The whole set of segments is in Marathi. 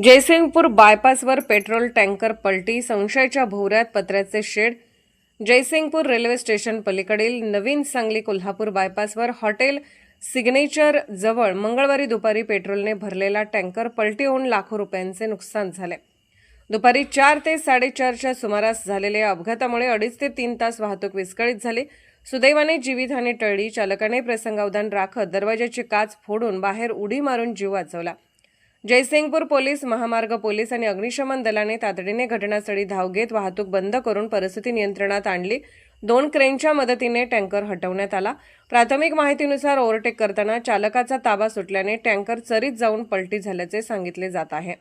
जयसिंगपूर बायपासवर पेट्रोल टँकर पलटी, संशयाच्या भोवऱ्यात पत्र्याचे शेड। जयसिंगपूर रेल्वे स्टेशन पलीकडील नवीन सांगली कोल्हापूर बायपासवर हॉटेल सिग्नेचर जवळ मंगळवारी दुपारी पेट्रोलने भरलेला टँकर पलटी होऊन लाखो रुपयांचे नुकसान झाले। दुपारी 4 ते 4:30च्या सुमारास झालेल्या अपघातामुळे 2.5 ते 3 तास वाहतूक विस्कळीत झाली। सुदैवाने जीवितहानी टळली। चालकाने प्रसंगावधान राखत दरवाजाची काच फोडून बाहेर उडी मारून जीव वाचवला। जयसिंगपूर पोलीस, महामार्ग पोलीस आणि अग्निशमन दलाने तातडीने घटनास्थळी धाव घेत वाहतूक बंद करून परिस्थिती नियंत्रणात आणली। 2 क्रेनच्या मदतीने टँकर हटवण्यात आला। प्राथमिक माहितीनुसार ओव्हरटेक करताना चालकाचा ताबा सुटल्याने टँकर चरीत जाऊन पलटी झाल्याचे सांगितले जात आहे।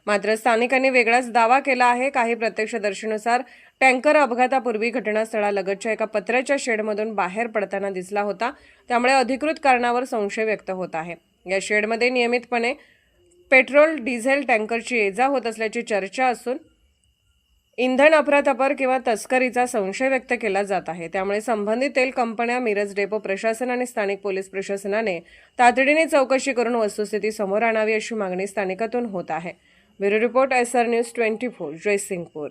मात्र स्थानिकांनी वेगळाच दावा केला आहे। काही प्रत्यक्षदर्शीनुसार टँकर अपघातापूर्वी घटनास्थळालगतच्या एका पत्र्याच्या शेडमधून बाहेर पडताना दिसला होता, त्यामुळे अधिकृत कारणावर संशय व्यक्त होत आहे। या शेडमध्ये नियमितपणे पेट्रोल डिझेल टँकरची ये-जा होत असल्याची चर्चा असून इंधन अफरातफर किंवा तस्करीचा संशय व्यक्त केला जात आहे। त्यामुळे संबंधित तेल कंपन्या, मिरज डेपो प्रशासन आणि स्थानिक पोलीस प्रशासनाने तातडीने चौकशी करून वस्तुस्थिती समोर आणावी अशी मागणी स्थानिकातून होत आहे। Bureau report SR news 24 Jaysingpur.